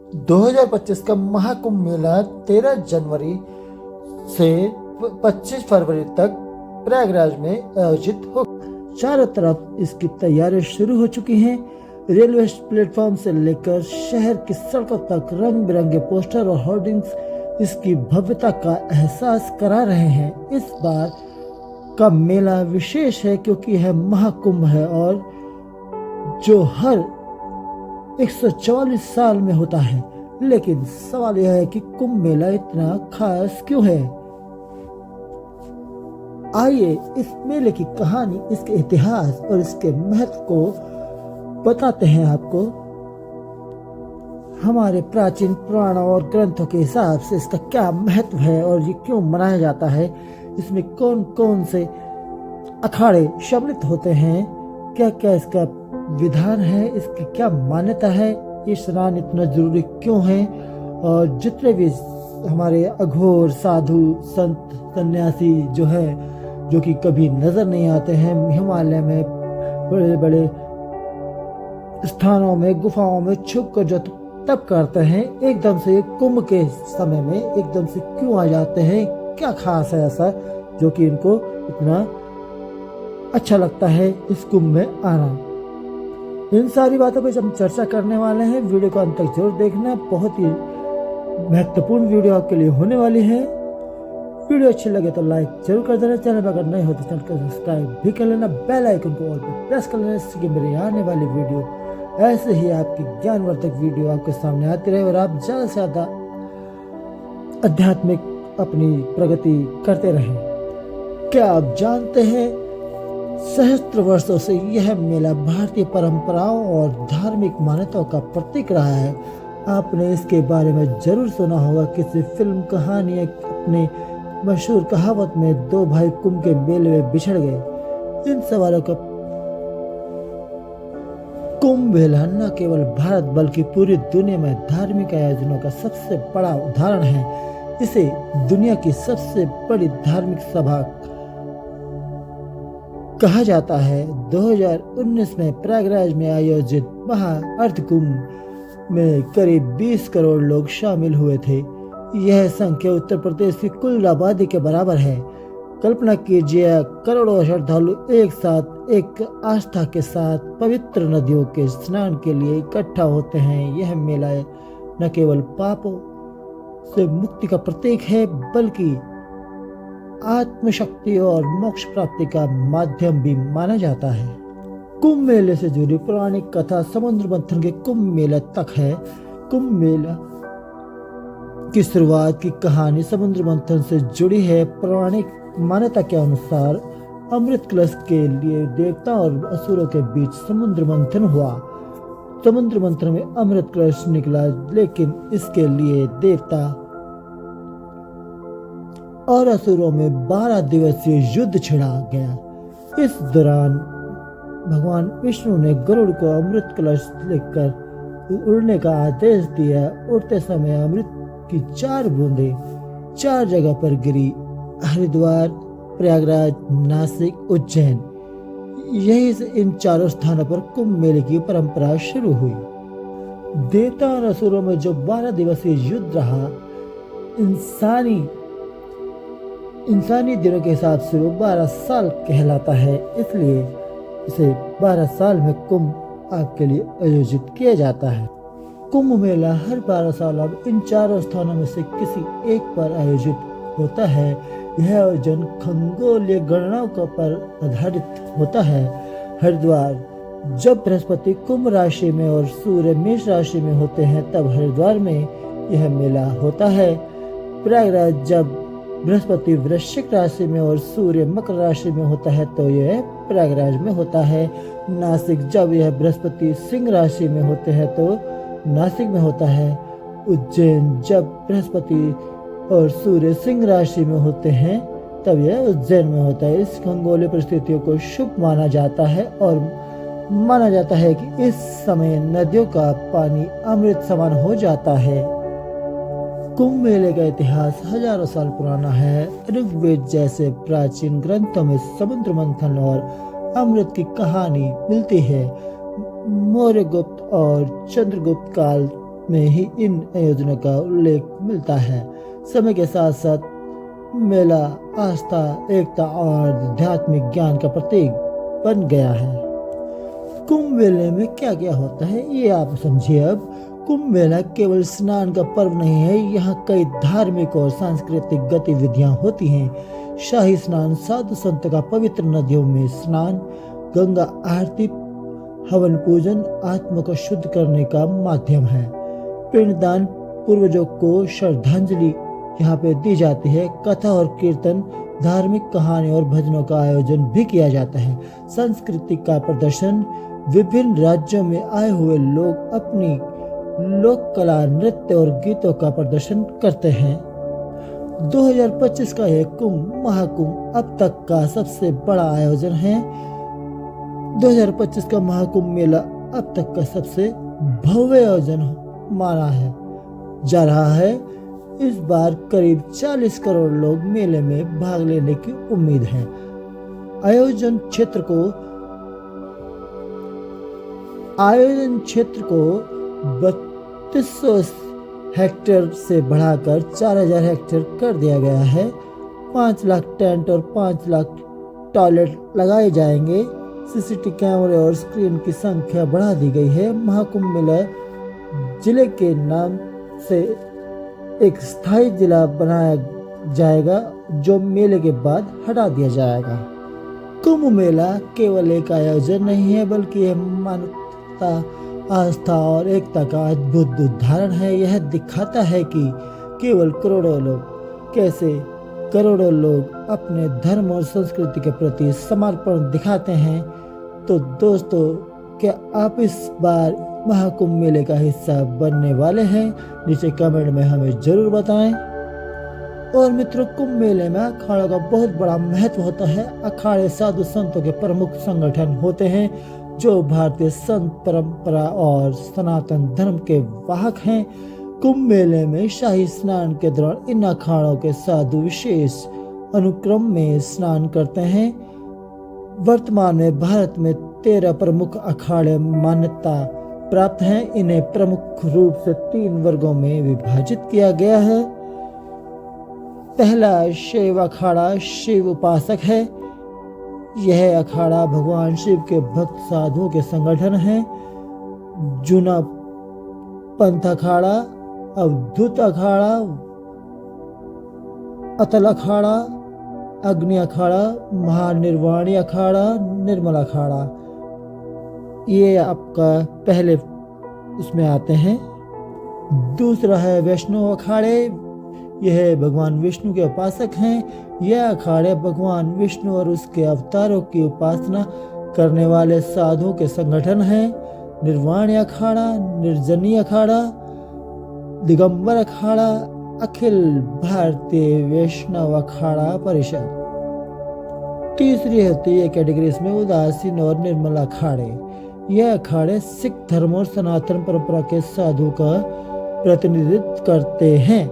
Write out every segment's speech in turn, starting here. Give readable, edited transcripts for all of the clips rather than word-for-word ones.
2025 का महाकुंभ मेला 13 जनवरी से 25 फरवरी तक प्रयागराज में आयोजित हो। चारों तरफ इसकी तैयारियां शुरू हो चुकी हैं। रेलवे प्लेटफॉर्म से लेकर शहर की सड़कों तक रंग बिरंगे पोस्टर और होर्डिंग्स इसकी भव्यता का एहसास करा रहे हैं। इस बार का मेला विशेष है क्योंकि यह महाकुंभ है और जो हर 144 साल में होता है। लेकिन सवाल यह है कि कुंभ मेला इतना खास क्यों है। आइए इस मेले की कहानी, इसके इतिहास और इसके महत्व को बताते हैं आपको। हमारे प्राचीन पुराणों और ग्रंथों के हिसाब से इसका क्या महत्व है और ये क्यों मनाया जाता है, इसमें कौन कौन से अखाड़े सम्मिलित होते हैं, क्या क्या इसका विधान है, इसकी क्या मान्यता है, ये स्नान इतना जरूरी क्यों है, और जितने भी हमारे अघोर साधु संत सन्यासी जो कि कभी नजर नहीं आते हैं, हिमालय में बड़े बड़े स्थानों में गुफाओं में छुप कर जो तप करते हैं, एकदम से कुंभ के समय में एकदम से क्यों आ जाते हैं, क्या खास है ऐसा जो कि इनको इतना अच्छा लगता है इस कुंभ में आना। इन सारी बातों पर हम चर्चा करने वाले हैं। वीडियो को अंत तक जरूर देखना, बहुत ही महत्वपूर्ण वीडियो आपके लिए होने वाली है। वीडियो अच्छी लगे तो लाइक जरूर कर देना, चैनल पर अगर नहीं हो तो चैनल को सब्सक्राइब भी कर लेना, बेल आइकन को ऑल पे प्रेस कर लेना, जिससे कि मेरी आने वाली वीडियो ऐसे ही आपकी ज्ञानवर्धक वीडियो आपके सामने आती रहे और आप ज्यादा से ज्यादा आध्यात्मिक अपनी प्रगति करते रहें। क्या आप जानते हैं, सहस्त्र वर्षों से यह मेला भारतीय परंपराओं और धार्मिक मान्यताओं का प्रतीक रहा है। आपने इसके बारे में जरूर सुना होगा, किसी फिल्म, कहानी, अपने मशहूर कहावत में दो भाई कुंभ के मेले में बिछड़ गए। इन सवालों का कुंभ मेला न केवल भारत बल्कि पूरी दुनिया में धार्मिक आयोजनों का सबसे बड़ा उदाहरण है। इसे दुनिया की सबसे बड़ी धार्मिक सभा कहा जाता है। 2019 में प्रयागराज में आयोजित महाअर्ध कुंभ में करीब 20 करोड़ लोग शामिल हुए थे। यह संख्या उत्तर प्रदेश की कुल आबादी के बराबर है। कल्पना कीजिए, करोड़ों श्रद्धालु एक साथ एक आस्था के साथ पवित्र नदियों के स्नान के लिए इकट्ठा होते हैं। यह मेला न केवल पापों से मुक्ति का प्रतीक है बल्कि आत्मशक्ति और मोक्ष प्राप्ति का माध्यम भी माना जाता है। कुंभ मेले से जुड़ी पौराणिक कथा समुद्र मंथन के कुंभ मेला तक है। कुंभ मेला की शुरुआत की कहानी समुद्र मंथन से जुड़ी है। पौराणिक मान्यता के अनुसार अमृत कलश के लिए देवता और असुरों के बीच समुद्र मंथन हुआ। समुद्र मंथन में अमृत कलश निकला, लेकिन इसके लिए देवता और असुरों में 12 दिवसीय युद्ध छिड़ा गया। इस दौरान भगवान विष्णु ने गरुड़ को अमृत कलश लेकर उड़ने का आदेश दिया। उड़ते समय अमृत की 4 बूंदें 4 जगह पर गिरी: हरिद्वार, प्रयागराज, नासिक, उज्जैन। यही से इन चारों स्थानों पर कुंभ मेले की परंपरा शुरू हुई। देवता और असुरों में जो 12 दिवसीय युद्ध रहा, इंसानी दिनों के हिसाब से वो 12 साल कहलाता है। इसलिए इसे 12 साल में कुंभ आपके लिए आयोजित किया जाता है। कुंभ मेला हर 12 साल अब इन चारों स्थानों में से किसी एक पर आयोजित होता है। यह आयोजन खगोलीय गणनाओं पर आधारित होता है। हरिद्वार, जब बृहस्पति कुंभ राशि में और सूर्य मेष राशि में होते हैं तब हरिद्वार में यह मेला होता है। प्रयागराज, जब बृहस्पति वृश्चिक राशि में और सूर्य मकर राशि में होता है तो यह प्रयागराज में होता है। नासिक, जब यह बृहस्पति सिंह राशि में होते हैं तो नासिक में होता है। उज्जैन, जब बृहस्पति और सूर्य सिंह राशि में होते हैं तब यह उज्जैन में होता है। इस खगोलीय परिस्थितियों को शुभ माना जाता है और माना जाता है कि इस समय नदियों का पानी अमृत समान हो जाता है। कुंभ मेले का इतिहास हजारों साल पुराना है। ऋग्वेद जैसे प्राचीन ग्रंथों में समुद्र मंथन और अमृत की कहानी मिलती है। मौर्य गुप्त और चंद्रगुप्त काल में ही इन आयोजनों का उल्लेख मिलता है। समय के साथ साथ मेला आस्था, एकता और आध्यात्मिक ज्ञान का प्रतीक बन गया है। कुंभ मेले में क्या क्या होता है ये आप समझिए। अब कुंभ मेला केवल स्नान का पर्व नहीं है, यहाँ कई धार्मिक और सांस्कृतिक गतिविधियां होती हैं। शाही स्नान, साधु संतों का पवित्र नदियों में स्नान, गंगा आरती, हवन पूजन आत्मा को शुद्ध करने का माध्यम है। पिंडदान, पूर्वजों को श्रद्धांजलि यहाँ पे दी जाती है। कथा और कीर्तन, धार्मिक कहानी और भजनों का आयोजन भी किया जाता है। संस्कृति का प्रदर्शन, विभिन्न राज्यों में आए हुए लोग अपनी लोक कला, नृत्य और गीतों का प्रदर्शन करते हैं। 2025 का यह कुंभ महाकुंभ अब तक का सबसे बड़ा आयोजन है। 2025 का महाकुंभ मेला अब तक का सबसे भव्य आयोजन माना जा रहा है। इस बार करीब 40 करोड़ लोग मेले में भाग लेने की उम्मीद है। आयोजन क्षेत्र को 3200 हेक्टेयर से बढ़ाकर 4000 हेक्टेयर कर दिया गया है। 5 लाख टेंट और 5 लाख टॉयलेट लगाए जाएंगे। सीसीटीवी कैमरे और स्क्रीन की संख्या बढ़ा दी गई है। महाकुंभ मेला जिले के नाम से एक स्थायी जिला बनाया जाएगा, जो मेले के बाद हटा दिया जाएगा। कुंभ मेला केवल एक आयोजन नहीं है, बल्कि यह मानवता, आस्था और एकता का अद्भुत उदाहरण है। यह दिखाता है कि कैसे करोड़ों लोग अपने धर्म और संस्कृति के प्रति समर्पण दिखाते हैं। तो दोस्तों, क्या आप इस बार महाकुंभ मेले का हिस्सा बनने वाले हैं? नीचे कमेंट में हमें जरूर बताएं। और मित्रों, कुंभ मेले में अखाड़ों का बहुत बड़ा महत्व होता है। अखाड़े साधु संतों के प्रमुख संगठन होते हैं, जो भारतीय संत परंपरा और सनातन धर्म के वाहक हैं। कुंभ मेले में शाही स्नान के दौरान इन अखाड़ों के साधु विशेष अनुक्रम में स्नान करते हैं। वर्तमान में भारत में 13 प्रमुख अखाड़े मान्यता प्राप्त हैं। इन्हें प्रमुख रूप से 3 वर्गों में विभाजित किया गया है। पहला शैव अखाड़ा शिव उपासक है। यह अखाड़ा भगवान शिव के भक्त साधुओं के संगठन है। जूना पंथ अखाड़ा, अवधूत अखाड़ा, अतल अखाड़ा, अग्नि अखाड़ा, महानिर्वाणी अखाड़ा, निर्मल अखाड़ा, ये आपका पहले उसमें आते हैं। दूसरा है वैष्णव अखाड़े। यह भगवान विष्णु के उपासक हैं। यह अखाड़े भगवान विष्णु और उसके अवतारों की उपासना करने वाले साधुओं के संगठन हैं। निर्वाणी अखाड़ा, निर्जनी अखाड़ा, दिगंबर अखाड़ा, अखिल भारतीय वैष्णव अखाड़ा परिषद। तीसरी होती है कैटेगरी इसमें उदासीन और निर्मल अखाड़े। यह अखाड़े सिख धर्म और सनातन परंपरा के साधु का प्रतिनिधित्व करते हैं।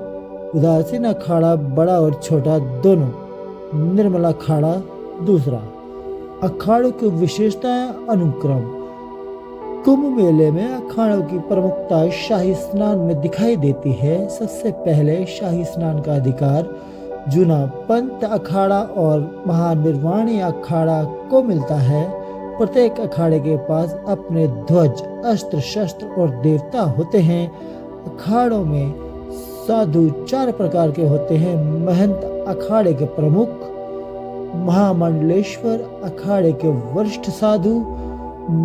उदासीन अखाड़ा बड़ा और छोटा दोनों, निर्मल अखाड़ा दूसरा। अखाड़ों की विशेषताएं, अनुक्रम। कुंभ मेले में अखाड़ों की प्रमुखता शाही स्नान में दिखाई देती है। सबसे पहले शाही स्नान का अधिकार जूना पंथ अखाड़ा और महानिर्वाणी अखाड़ा को मिलता है। प्रत्येक अखाड़े के पास अपने ध्वज, अस्त्र शस्त्र और देवता होते हैं। अखाड़ों में साधु 4 प्रकार के होते हैं। महंत अखाड़े के प्रमुख, महामंडलेश्वर अखाड़े के वरिष्ठ साधु,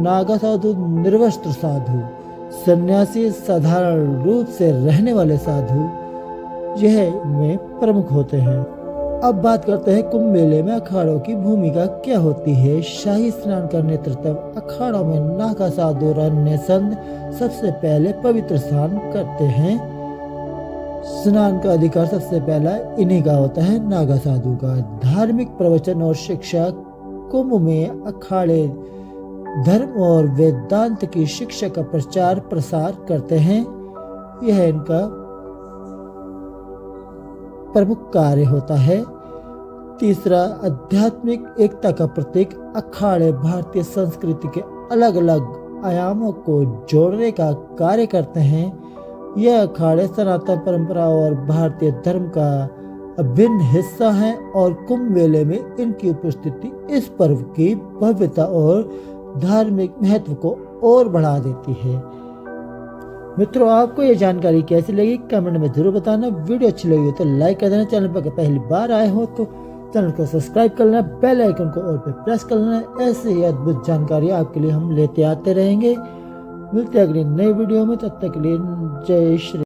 नागा साधु, निर्वस्त्र साधु, सन्यासी, साधारण रूप से रहने वाले साधु, यह में प्रमुख होते हैं। अब बात करते हैं कुंभ मेले में अखाड़ों की भूमिका क्या होती है। शाही स्नान का नेतृत्व अखाड़ों में नागा साधु और अन्य संत सबसे पहले पवित्र स्नान करते हैं। स्नान का अधिकार सबसे पहला इन्हीं का होता है, नागा साधु का। धार्मिक प्रवचन और शिक्षा। कुंभ में अखाड़े धर्म और वेदांत की शिक्षा का प्रचार प्रसार करते हैं। यह इनका प्रमुख कार्य होता है। तीसरा, आध्यात्मिक एकता का प्रतीक। अखाड़े भारतीय संस्कृति के अलग अलग आयामों को जोड़ने का कार्य करते हैं। यह अखाड़े सनातन परंपरा और भारतीय धर्म का अभिन्न हिस्सा है और कुंभ मेले में इनकी उपस्थिति इस पर्व की भव्यता और धार्मिक महत्व को और बढ़ा देती है। मित्रों, आपको ये जानकारी कैसी लगी कमेंट में जरूर बताना। वीडियो अच्छी लगी हो तो लाइक कर देना, चैनल पर पहली बार आए हो तो चैनल को सब्सक्राइब कर लेना, बेल आइकन को ऑल पे प्रेस कर लेना। ऐसे ही अद्भुत जानकारी आपके लिए हम लेते आते रहेंगे। मिलते हैं अगली नई वीडियो में, तब तक के लिए जय श्री।